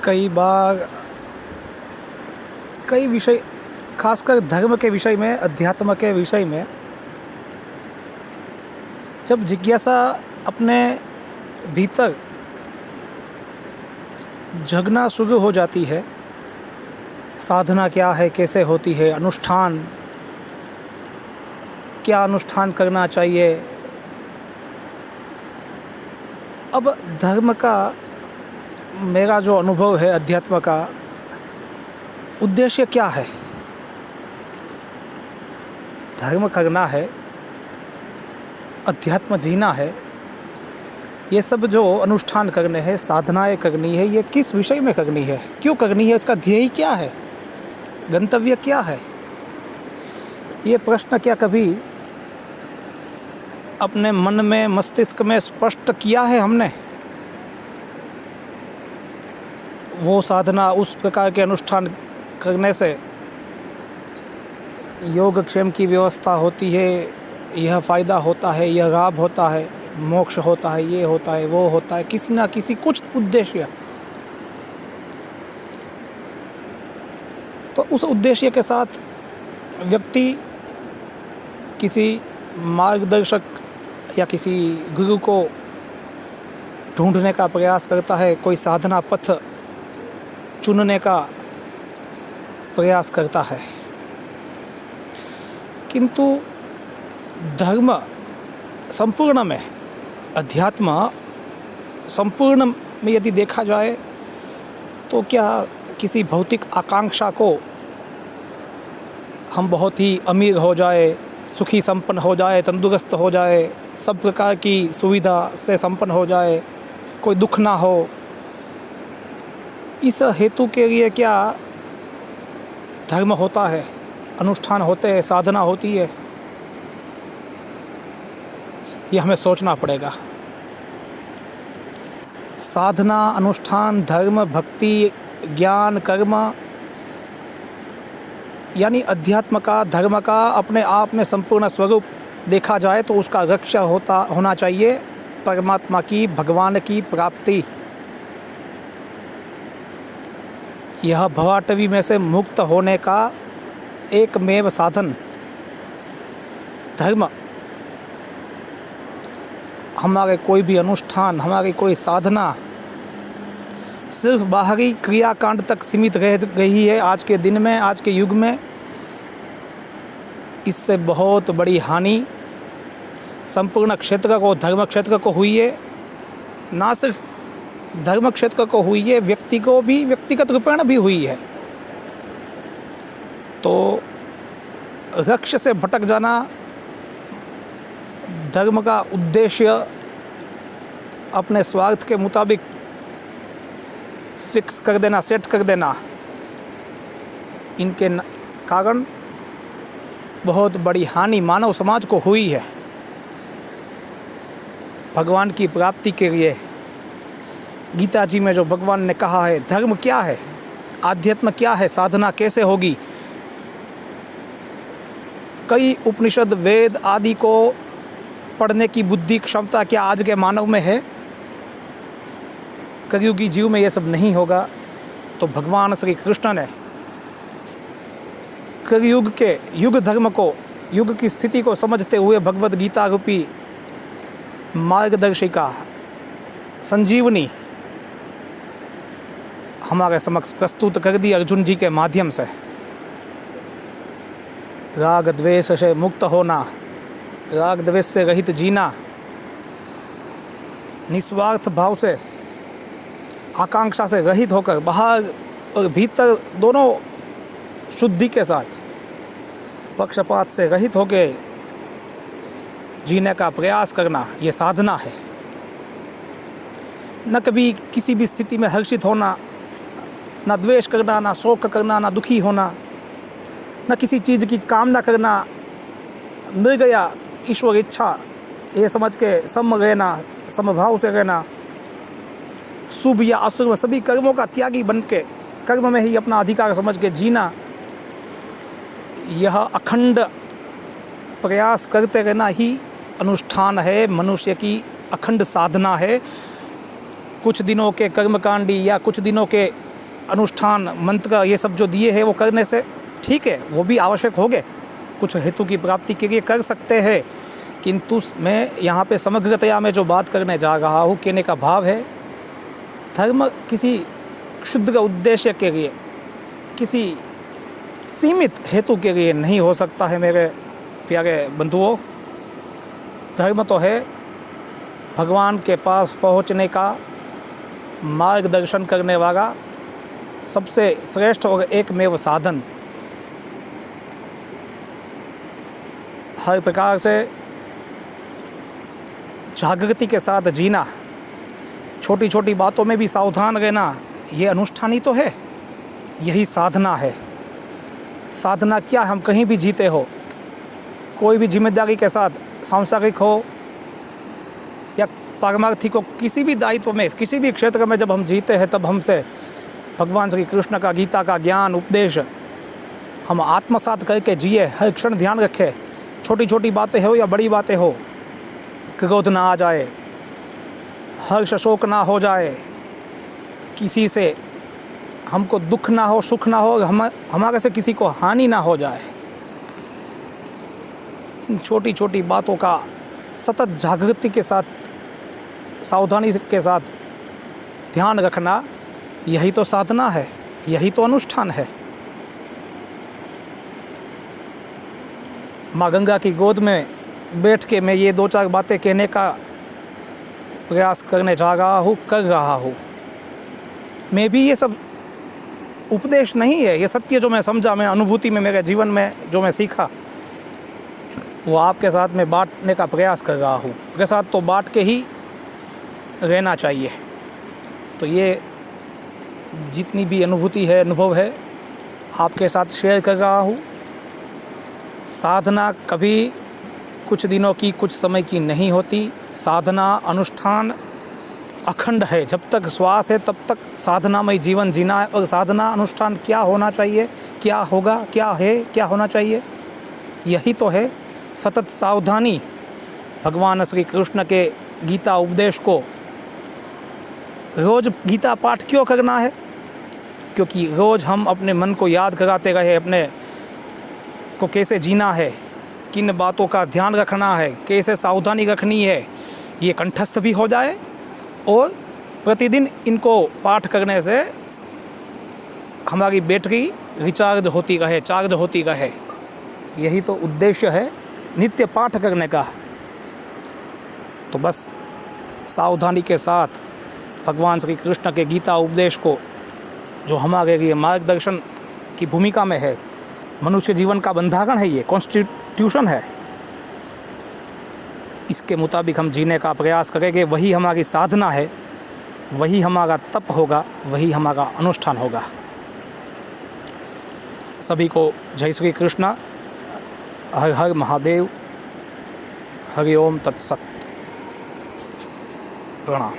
कई बार कई विषय, खासकर धर्म के विषय में, अध्यात्म के विषय में, जब जिज्ञासा अपने भीतर जगना शुरू हो जाती है, साधना क्या है, कैसे होती है, अनुष्ठान क्या, अनुष्ठान करना चाहिए। अब धर्म का मेरा जो अनुभव है, अध्यात्म का उद्देश्य क्या है। धर्म करना है, अध्यात्म जीना है, ये सब जो अनुष्ठान करने हैं, साधनाएं करनी है, ये किस विषय में करनी है, क्यों करनी है, इसका ध्येय क्या है, गंतव्य क्या है। ये प्रश्न क्या कभी अपने मन में, मस्तिष्क में स्पष्ट किया है हमने। वो साधना, उस प्रकार के अनुष्ठान करने से योगक्षेम की व्यवस्था होती है, यह फ़ायदा होता है, यह लाभ होता है, मोक्ष होता है, ये होता है, वो होता है, किसी ना किसी कुछ उद्देश्य। तो उस उद्देश्य के साथ व्यक्ति किसी मार्गदर्शक या किसी गुरु को ढूंढने का प्रयास करता है, कोई साधना पथ चुनने का प्रयास करता है। किंतु धर्म संपूर्ण में, अध्यात्म संपूर्ण में यदि देखा जाए तो क्या किसी भौतिक आकांक्षा को हम बहुत ही अमीर हो जाए, सुखी संपन्न हो जाए, तंदुरुस्त हो जाए, सब प्रकार की सुविधा से संपन्न हो जाए, कोई दुख ना हो, इस हेतु के लिए क्या धर्म होता है, अनुष्ठान होते हैं, साधना होती है। ये हमें सोचना पड़ेगा। साधना, अनुष्ठान, धर्म, भक्ति, ज्ञान, कर्म, यानी अध्यात्म का, धर्म का अपने आप में संपूर्ण स्वरूप देखा जाए तो उसका लक्ष्य होना चाहिए परमात्मा की, भगवान की प्राप्ति। यह भवाटवी में से मुक्त होने का एकमेव साधन धर्म। हमारे कोई भी अनुष्ठान, हमारी कोई साधना सिर्फ बाहरी क्रियाकांड तक सीमित रह गई है आज के दिन में, आज के युग में। इससे बहुत बड़ी हानि संपूर्ण क्षेत्र को, धर्म क्षेत्र को हुई है। ना सिर्फ धर्म क्षेत्र को हुई है, व्यक्ति को भी, व्यक्तिगत रूपेण भी हुई है। तो लक्ष्य से भटक जाना, धर्म का उद्देश्य अपने स्वार्थ के मुताबिक फिक्स कर देना, सेट कर देना, इनके कारण बहुत बड़ी हानि मानव समाज को हुई है। भगवान की प्राप्ति के लिए गीता जी में जो भगवान ने कहा है, धर्म क्या है, आध्यात्म क्या है, साधना कैसे होगी, कई उपनिषद, वेद आदि को पढ़ने की बुद्धि, क्षमता क्या आज के मानव में है। कलयुगी जीव में ये सब नहीं होगा। तो भगवान श्री कृष्ण ने कलयुग के, युग धर्म को, युग की स्थिति को समझते हुए भगवद गीता रूपी मार्गदर्शिका, संजीवनी हमारे समक्ष प्रस्तुत कर दी अर्जुन जी के माध्यम से। राग द्वेष से मुक्त होना, राग द्वेष से रहित जीना, निस्वार्थ भाव से, आकांक्षा से रहित होकर, बाहर और भीतर दोनों शुद्धि के साथ, पक्षपात से रहित होकर जीने का प्रयास करना, ये साधना है। न कभी किसी भी स्थिति में हर्षित होना, ना द्वेष करना, ना शोक करना, ना दुखी होना, न किसी चीज़ की कामना करना, मिल गया ईश्वर इच्छा ये समझ के सम रहना, समभाव से रहना, शुभ या अशुभ सभी कर्मों का त्यागी बन के कर्म में ही अपना अधिकार समझ के जीना, यह अखंड प्रयास करते रहना ही अनुष्ठान है, मनुष्य की अखंड साधना है। कुछ दिनों के कर्मकांडी या कुछ दिनों के अनुष्ठान मंत्र ये सब जो दिए हैं वो करने से ठीक है, वो भी आवश्यक हो गए, कुछ हेतु की प्राप्ति के लिए कर सकते हैं, किंतु मैं यहाँ पे समग्रतया में जो बात करने जा रहा हूँ, कहने का भाव है धर्म किसी क्षुद्र उद्देश्य के लिए, किसी सीमित हेतु के लिए नहीं हो सकता है मेरे प्यारे बंधुओं। धर्म तो है भगवान के पास पहुँचने का मार्गदर्शन करने वाला सबसे श्रेष्ठ और एकमेव साधन। हर प्रकार से जागृति के साथ जीना, छोटी छोटी बातों में भी सावधान रहना, ये अनुष्ठान ही तो है, यही साधना है। साधना क्या, हम कहीं भी जीते हो, कोई भी जिम्मेदारी के साथ, सांसारिक हो या पारमार्थिक हो, किसी भी दायित्व में, किसी भी क्षेत्र में जब हम जीते हैं, तब हमसे भगवान श्री कृष्ण का, गीता का ज्ञान उपदेश हम आत्मसात करके जिए। हर क्षण ध्यान रखें, छोटी छोटी बातें हो या बड़ी बातें हो, क्रोध ना आ जाए, हर्ष शोक ना हो जाए, किसी से हमको दुख ना हो, सुख ना हो, हमारे से किसी को हानि ना हो जाए। इन छोटी छोटी बातों का सतत जागृति के साथ, सावधानी के साथ ध्यान रखना, यही तो साधना है, यही तो अनुष्ठान है। माँ गंगा की गोद में बैठ के मैं ये दो चार बातें कहने का प्रयास करने जा रहा हूँ, कर रहा हूँ। मैं भी ये सब उपदेश नहीं है, ये सत्य जो मैं समझा, मैं अनुभूति में, मेरे जीवन में जो मैं सीखा, वो आपके साथ में बांटने का प्रयास कर रहा हूँ। आपके साथ तो बांट के ही रहना चाहिए। तो ये जितनी भी अनुभूति है, अनुभव है, आपके साथ शेयर कर रहा हूँ। साधना कभी कुछ दिनों की, कुछ समय की नहीं होती। साधना अनुष्ठान अखंड है, जब तक श्वास है तब तक साधनामय जीवन जीना है। और साधना अनुष्ठान क्या होना चाहिए, क्या होगा, क्या है, क्या होना चाहिए, यही तो है सतत सावधानी। भगवान श्री कृष्ण के गीता उपदेश को रोज़ गीता पाठ क्यों करना है? क्योंकि रोज़ हम अपने मन को याद कराते रहे, अपने को कैसे जीना है, किन बातों का ध्यान रखना है, कैसे सावधानी रखनी है, ये कंठस्थ भी हो जाए। और प्रतिदिन इनको पाठ करने से हमारी बैटरी रिचार्ज होती रहे, चार्ज होती रहे। यही तो उद्देश्य है नित्य पाठ करने का। तो बस सावधानी के साथ भगवान श्री कृष्ण के गीता उपदेश को, जो हमारे लिए मार्गदर्शन की भूमिका में है, मनुष्य जीवन का बंधारण है, ये कॉन्स्टिट्यूशन है, इसके मुताबिक हम जीने का प्रयास करेंगे। वही हमारी साधना है, वही हमारा तप होगा, वही हमारा अनुष्ठान होगा। सभी को जय श्री कृष्ण। हर हर महादेव। हरि ओम तत्सत। प्रणाम।